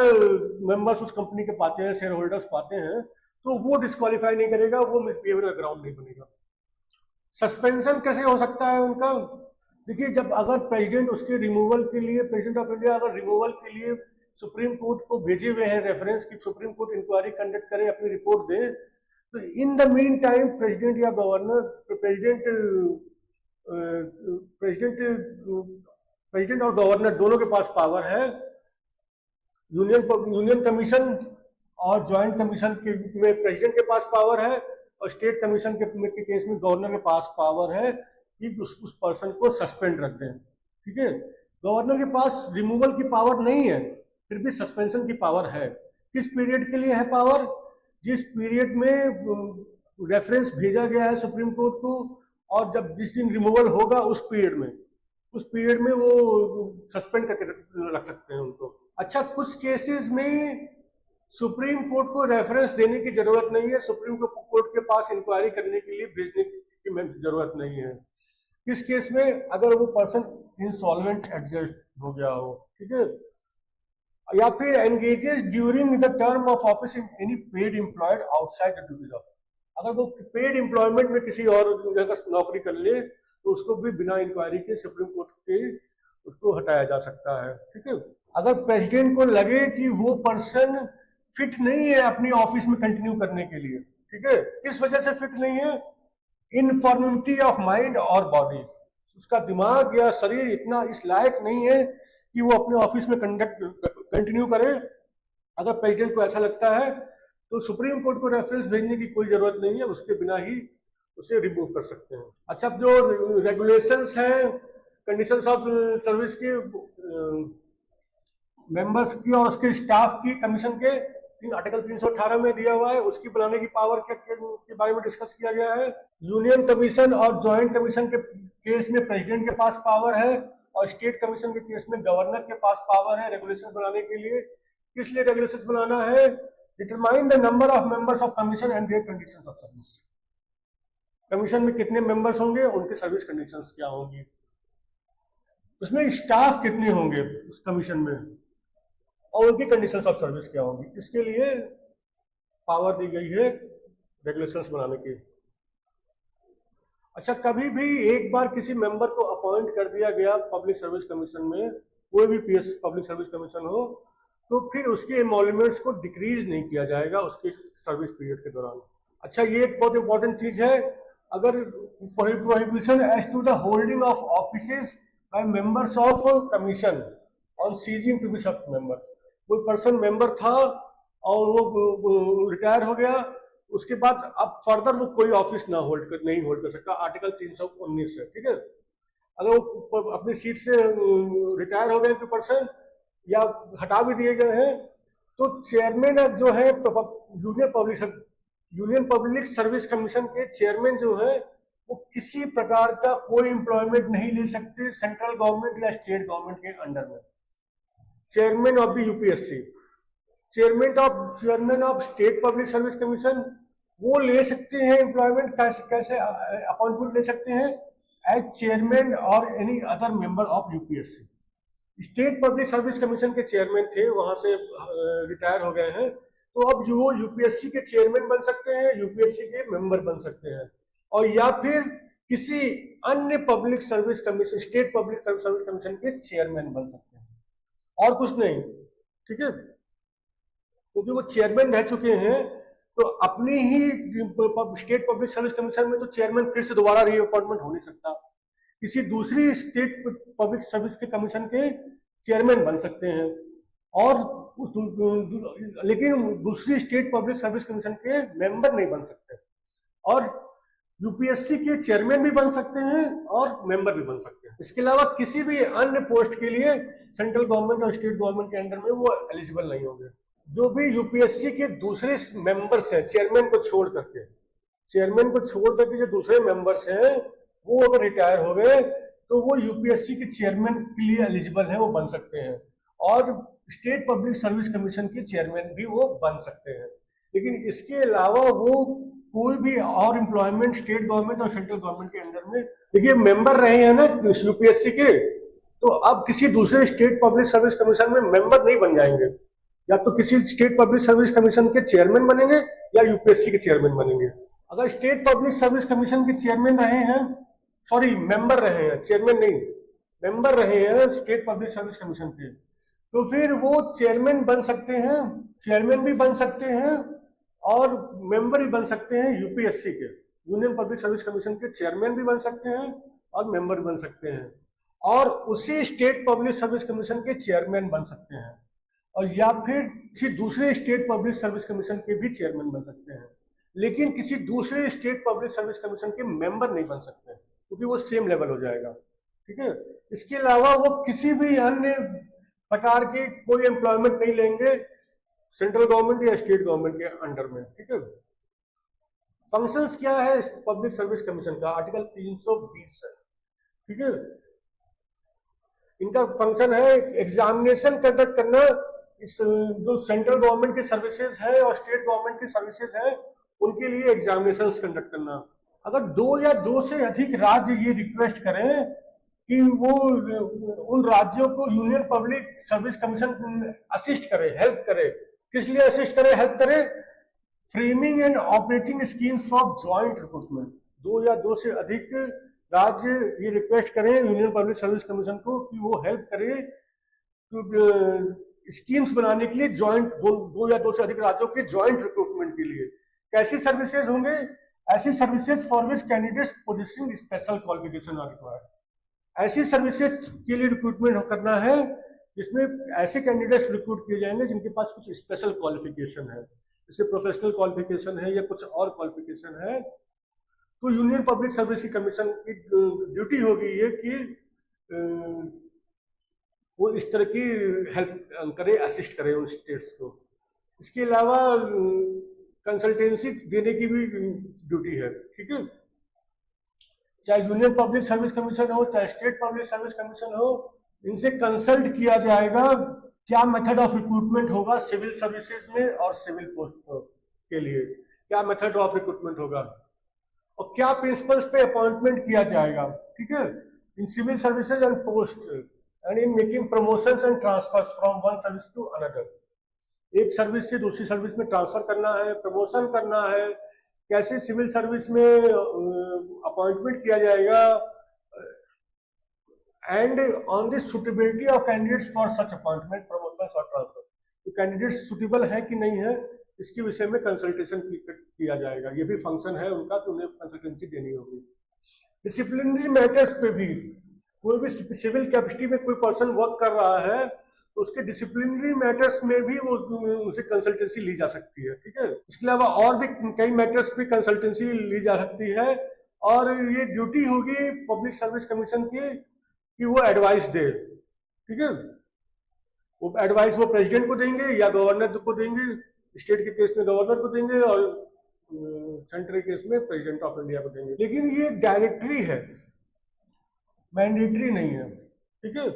मेंबर्स उस कंपनी के पाते हैं, शेयर होल्डर्स पाते हैं, तो वो डिस्क्वालीफाई नहीं करेगा, वो मिसबिहेवियर का ग्राउंड नहीं बनेगा। सस्पेंशन कैसे हो सकता है उनका? देखिए, जब अगर प्रेसिडेंट उसके रिमूवल के लिए, प्रेसिडेंट ऑफ इंडिया अगर रिमूवल के लिए सुप्रीम कोर्ट को भेजे हुए हैं रेफरेंस की सुप्रीम कोर्ट इंक्वायरी कंडक्ट करे, अपनी रिपोर्ट दे, तो in the mean time president या गवर्नर, प्रेसिडेंट और गवर्नर दोनों के पास पावर है। यूनियन कमीशन और ज्वाइंट कमीशन के में प्रेसिडेंट के पास पावर है, और स्टेट कमीशन के केस में गवर्नर के पास पावर है कि उस पर्सन को सस्पेंड रख दें। ठीक है, गवर्नर के पास रिमूवल की पावर नहीं है, फिर भी सस्पेंशन की पावर है। किस पीरियड के लिए है पावर? जिस पीरियड में रेफरेंस भेजा गया है सुप्रीम कोर्ट को, और जब जिस दिन रिमूवल होगा उस पीरियड में वो सस्पेंड करके रख सकते हैं उनको। अच्छा, कुछ केसेस में सुप्रीम कोर्ट को रेफरेंस देने की जरूरत नहीं है, सुप्रीम कोर्ट के पास इंक्वायरी करने के लिए भेजने की जरूरत नहीं है। किस केस में? अगर वो पर्सन इंसॉल्वेंट एडजस्ट हो गया हो, ठीक है, या फिर engages during the term of office in any paid employed outside the duties of. अगर वो पेड एम्प्लॉयमेंट में किसी और जगह नौकरी कर ले तो उसको भी बिना इंक्वायरी के सुप्रीम कोर्ट के उसको हटाया जा सकता है। ठीक है, अगर प्रेसिडेंट को लगे कि वो पर्सन फिट नहीं है अपनी ऑफिस में कंटिन्यू करने के लिए, ठीक है, किस वजह से फिट नहीं है? इनफॉर्मिटी ऑफ माइंड और बॉडी, उसका दिमाग या शरीर इतना इस लायक नहीं है कि वो अपने ऑफिस में कंटिन्यू करे। अगर प्रेसिडेंट को ऐसा लगता है तो सुप्रीम कोर्ट को रेफरेंस भेजने की कोई जरूरत नहीं है, उसके बिना ही उसे रिमूव कर सकते हैं। अच्छा, जो रेगुलेशंस हैं कंडीशंस ऑफ सर्विस के मेंबर्स की और उसके स्टाफ की कमीशन के, आर्टिकल 318 में दिया हुआ है, उसकी बनाने की पावर के बारे में डिस्कस किया गया है। यूनियन कमीशन और ज्वाइंट कमीशन के केस में प्रेसिडेंट के पास पावर है और स्टेट कमीशन के केस में गवर्नर के पास पावर है रेगुलेशंस बनाने के लिए। किस लिए रेगुलेशंस बनाना है? Determine the number of members of commission and their conditions of service. Commission में कितने मेंबर्स होंगे, उनके सर्विस कंडीशंस क्या होंगी, उसमें स्टाफ कितने होंगे उस कमीशन में, और उनकी कंडीशंस ऑफ सर्विस क्या होंगी। इसके लिए पावर दी गई है रेगुलेशंस बनाने की। अच्छा, कभी भी एक बार किसी मेंबर को अपॉइंट कर दिया गया पब्लिक सर्विस कमीशन में, कोई भी पीएस पब्लिक सर्विस कमीशन हो, तो फिर उसके एमोल्यूमेंट्स को डिक्रीज नहीं किया जाएगा उसके सर्विस पीरियड के दौरान। अच्छा, ये एक बहुत इंपॉर्टेंट चीज है। अगर prohibition as to the holding of offices by members of commission on ceasing to be such member, कोई पर्सन मेंबर था और वो रिटायर हो गया, उसके बाद अब फर्दर वो कोई ऑफिस नहीं होल्ड कर सकता, आर्टिकल 319 है, ठीक है। अगर वो अपनी सीट से रिटायर हो गए पर्सन या हटा भी दिए गए हैं, तो चेयरमैन जो है यूनियन पब्लिक सर्विस कमीशन के चेयरमैन जो है वो किसी प्रकार का कोई एम्प्लॉयमेंट नहीं ले सकते सेंट्रल गवर्नमेंट या स्टेट गवर्नमेंट के अंडर में। Chairman of the UPSC, chairman of state public service commission, वो ले सकते हैं एम्प्लॉयमेंट, कैसे अपॉइंटमेंट ले सकते हैं एज चेयरमैन और any other member of UPSC. State public service commission के चेयरमैन थे, वहां से रिटायर हो गए हैं, तो अब जो यूपीएससी के चेयरमैन बन सकते हैं, यूपीएससी के मेंबर बन सकते हैं, और या फिर किसी अन्य public service commission, state public service commission के चेयरमैन बन सकते हैं, और कुछ नहीं, ठीक है। क्योंकि वो चेयरमैन रह चुके हैं, तो अपनी ही स्टेट पब्लिक सर्विस कमीशन में तो चेयरमैन फिर से दोबारा रीअपॉइंटमेंट हो नहीं सकता, किसी दूसरी स्टेट पब्लिक सर्विस के कमीशन के चेयरमैन बन सकते हैं, और लेकिन दूसरी स्टेट पब्लिक सर्विस कमीशन के मेंबर नहीं बन सकते, और यूपीएससी के चेयरमैन भी बन सकते हैं और मेंबर भी बन सकते हैं। इसके अलावा किसी भी अन्य पोस्ट के लिए सेंट्रल गवर्नमेंट और स्टेट गवर्नमेंट के अंडर में वो एलिजिबल नहीं होंगे। जो भी यूपीएससी के दूसरे मेंबर्स हैं, चेयरमैन को छोड़ करके जो दूसरे मेंबर्स हैं, वो अगर रिटायर हो गए तो वो यूपीएससी के चेयरमैन के लिए एलिजिबल है, वो बन सकते हैं, और स्टेट पब्लिक सर्विस कमीशन के चेयरमैन भी वो बन सकते हैं। लेकिन इसके अलावा वो कोई भी और एम्प्लॉयमेंट स्टेट गवर्नमेंट और सेंट्रल गवर्नमेंट के अंडर में, देखिए मेंबर रहे हैं ना यूपीएससी के, तो अब किसी दूसरे स्टेट पब्लिक सर्विस कमीशन में मेंबर नहीं बन जाएंगे, या तो किसी स्टेट पब्लिक सर्विस कमीशन के चेयरमैन बनेंगे या यूपीएससी के चेयरमैन बनेंगे। अगर स्टेट पब्लिक सर्विस कमीशन के चेयरमैन रहे हैं, सॉरी मेंबर रहे हैं, चेयरमैन नहीं, मेंबर रहे हैं स्टेट पब्लिक सर्विस कमीशन के, तो फिर वो चेयरमैन बन सकते हैं, चेयरमैन भी बन सकते हैं और मेंबर भी बन सकते हैं यूपीएससी के, यूनियन पब्लिक सर्विस कमीशन के चेयरमैन भी बन सकते हैं और मेंबर भी बन सकते हैं, और उसी स्टेट पब्लिक सर्विस कमीशन के चेयरमैन बन सकते हैं, और या फिर किसी दूसरे स्टेट पब्लिक सर्विस कमीशन के भी चेयरमैन बन सकते हैं, लेकिन किसी दूसरे स्टेट पब्लिक सर्विस कमीशन के मेंबर नहीं बन सकते, क्योंकि वो सेम लेवल हो जाएगा, ठीक है। इसके अलावा वो किसी भी अन्य प्रकार के कोई एम्प्लॉयमेंट नहीं लेंगे सेंट्रल गवर्नमेंट या स्टेट गवर्नमेंट के अंडर में, ठीक है। फंक्शंस क्या है पब्लिक सर्विस कमीशन का? आर्टिकल 320 है, ठीक है। इनका फंक्शन है एग्जामिनेशन कंडक्ट करना, जो सेंट्रल गवर्नमेंट की सर्विसेज है और स्टेट गवर्नमेंट की सर्विसेज है उनके लिए एग्जामिनेशन कंडक्ट करना। अगर 2 या 2 से अधिक राज्य ये रिक्वेस्ट करें कि वो उन राज्यों को union public service commission assist करे, हेल्प करे, किस लिए असिस्ट करे, हेल्प करे? Framing and operating schemes for joint recruitment. 2 या 2 से अधिक राज्य ये रिक्वेस्ट करें यूनियन पब्लिक सर्विस कमीशन को कि वो हेल्प करे तो स्कीम्स बनाने के लिए जॉइंट, 2 या 2 से अधिक राज्यों के जॉइंट रिक्रूटमेंट के लिए। कैसी सर्विसेज होंगे? ऐसी services for which candidates possessing special qualification are required. ऐसी सर्विसेज के लिए रिक्रूटमेंट करना है जिसमें ऐसे कैंडिडेट्स रिक्रूट किए जाएंगे जिनके पास कुछ स्पेशल क्वालिफिकेशन है, जैसे प्रोफेशनल क्वालिफिकेशन है या कुछ और क्वालिफिकेशन है। तो यूनियन पब्लिक सर्विस कमीशन की ड्यूटी होगी ये कि वो इस तरह की हेल्प करे, असिस्ट करे उन स्टेट्स को। इसके अलावा कंसल्टेंसी देने की भी ड्यूटी है, ठीक है। चाहे यूनियन पब्लिक सर्विस कमीशन हो, चाहे स्टेट पब्लिक सर्विस कमीशन हो, इनसे कंसल्ट किया जाएगा क्या मेथड ऑफ रिक्रूटमेंट होगा सिविल सर्विसेज में और सिविल पोस्ट के लिए, क्या मेथड ऑफ रिक्रूटमेंट होगा और क्या प्रिंसिपल्स पे अपॉइंटमेंट किया जाएगा, ठीक है, in civil services and post and in making promotions and transfers from one service to another. एक सर्विस से दूसरी सर्विस में ट्रांसफर करना है, प्रमोशन करना है, कैसे सिविल सर्विस में अपॉइंटमेंट किया जाएगा, and on the suitability of candidates for such appointment, promotion और ट्रांसफर। तो कैंडिडेट सुटेबल है कि नहीं है, इसके विषय में कंसल्टेशन किया जाएगा। ये भी फंक्शन है उनका, तो उन्हें कंसल्टेंसी देनी होगी। डिसिप्लिनरी मैटर्स पे भी कोई भी सिविल कैपेसिटी में कोई पर्सन वर्क कर रहा है तो उसके डिसिप्लिनरी मैटर्स में भी वो उनसे कंसल्टेंसी ली जा सकती है, ठीक है। इसके अलावा और भी कई मैटर्स पे कंसल्टेंसी ली जा सकती है और ये ड्यूटी होगी पब्लिक सर्विस कमीशन की कि वो एडवाइस दे, ठीक है। वो एडवाइस वो प्रेसिडेंट को देंगे या गवर्नर को देंगे, स्टेट के केस में गवर्नर को देंगे और सेंट्रल केस में प्रेसिडेंट ऑफ इंडिया को देंगे। लेकिन ये डायरेक्टरी है, मैंडेटरी नहीं है, ठीक है।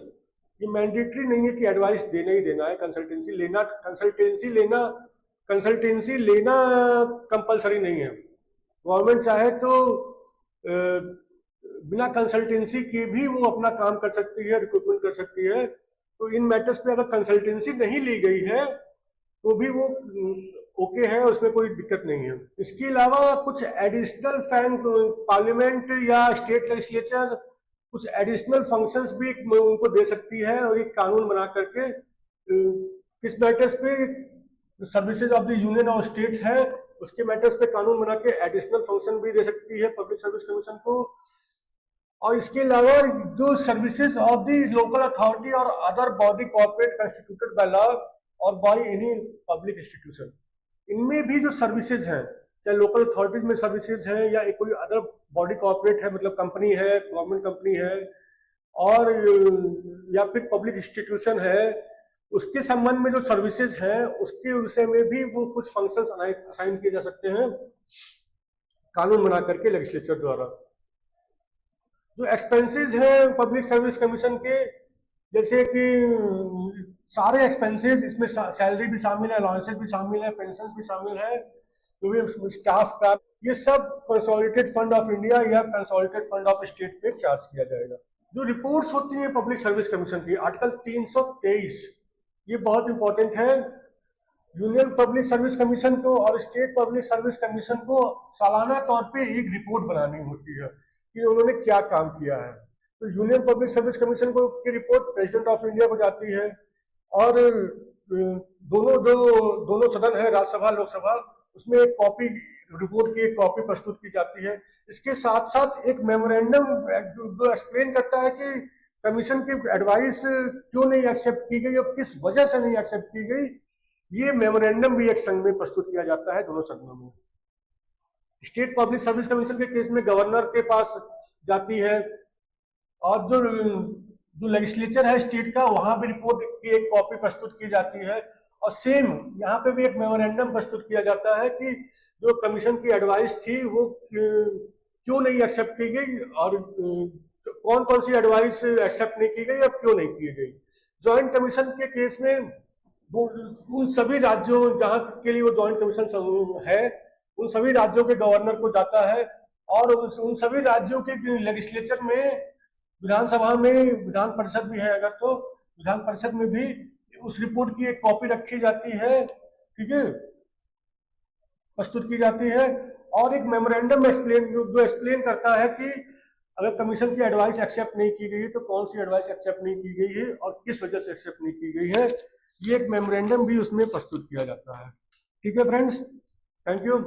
ये मैंडेटरी नहीं है कि एडवाइस देना ही देना है, कंसल्टेंसी लेना कंपलसरी नहीं है। गवर्नमेंट चाहे तो बिना कंसल्टेंसी के भी वो अपना काम कर सकती है, रिक्रूटमेंट कर सकती है। तो इन मैटर्स पे अगर कंसल्टेंसी नहीं ली गई है तो भी वो ओके है, उसमें कोई दिक्कत नहीं है। इसके अलावा कुछ एडिशनल पार्लियामेंट या स्टेट लेजिस्लेचर कुछ एडिशनल फंक्शंस भी उनको दे सकती है और एक कानून बना करके किस मैटर्स पे सर्विसेज ऑफ द यूनियन और स्टेट है उसके मैटर्स पे कानून बना के एडिशनल फंक्शन भी दे सकती है पब्लिक सर्विस कमीशन को। और इसके अलावा जो services of the local authority और other body corporate constituted by law और बाय एनी पब्लिक इंस्टीट्यूशन, इनमें भी जो सर्विसेज हैं, चाहे लोकल अथॉरिटीज में सर्विसेज हैं या कोई अदर बॉडी कॉर्पोरेट है, मतलब कंपनी है, गवर्नमेंट कंपनी है और या फिर पब्लिक इंस्टीट्यूशन है, उसके संबंध में जो सर्विसेज हैं उसके विषय में भी वो कुछ फंक्शंस असाइन किए जा सकते हैं कानून बना करके लेजिस्लेचर द्वारा। जो एक्सपेंसेस हैं पब्लिक सर्विस कमीशन के, जैसे कि सारे एक्सपेंसेस, इसमें सैलरी भी शामिल है, अलाउंसेस भी शामिल है, पेंशन भी शामिल है, जो भी स्टाफ का, ये सब कंसोलिडेटेड फंड ऑफ इंडिया या कंसोलिडेटेड फंड ऑफ स्टेट पे चार्ज किया जाएगा। जो रिपोर्ट्स होती हैं पब्लिक सर्विस कमीशन की, आर्टिकल 323 ये बहुत इंपॉर्टेंट है। यूनियन पब्लिक सर्विस कमीशन को और स्टेट पब्लिक सर्विस कमीशन को सालाना तौर पे एक रिपोर्ट बनानी होती है कि उन्होंने क्या काम किया है। तो यूनियन पब्लिक सर्विस कमीशन को की रिपोर्ट प्रेसिडेंट ऑफ इंडिया को जाती है और दोनों सदन है, राज्यसभा लोकसभा, उसमें एक कॉपी रिपोर्ट की एक कॉपी प्रस्तुत की जाती है। इसके साथ साथ एक मेमोरेंडम जो एक्सप्लेन करता है कि कमीशन की एडवाइस क्यों नहीं एक्सेप्ट की गई और किस वजह से नहीं एक्सेप्ट की गई, ये मेमोरेंडम भी एक संघ में प्रस्तुत किया जाता है दोनों सदनों में। स्टेट पब्लिक सर्विस कमीशन के केस में गवर्नर के पास जाती है और जो लेजिस्लेचर है स्टेट का, वहां भी रिपोर्ट की एक कॉपी प्रस्तुत की जाती है और सेम यहाँ पे भी एक मेमोरेंडम प्रस्तुत किया जाता है कि जो कमीशन की एडवाइस थी वो क्यों नहीं एक्सेप्ट की गई और कौन कौन सी एडवाइस एक्सेप्ट नहीं की गई और क्यों नहीं की गई। ज्वाइंट कमीशन के केस में उन सभी राज्यों जहां के लिए वो ज्वाइंट कमीशन है, उन सभी राज्यों के गवर्नर को जाता है और उन सभी राज्यों के लेजिस्लेचर में, विधानसभा में, विधान परिषद भी है अगर, तो विधान परिषद में भी उस रिपोर्ट की एक कॉपी रखी जाती है, ठीक है, प्रस्तुत की जाती है और एक मेमोरेंडम जो एक्सप्लेन करता है कि अगर कमीशन की एडवाइस एक्सेप्ट नहीं की गई है तो कौन सी एडवाइस एक्सेप्ट नहीं की गई है और किस वजह से एक्सेप्ट नहीं की गई है, ये एक मेमोरेंडम भी उसमें प्रस्तुत किया जाता है। ठीक है फ्रेंड्स, थैंक यू।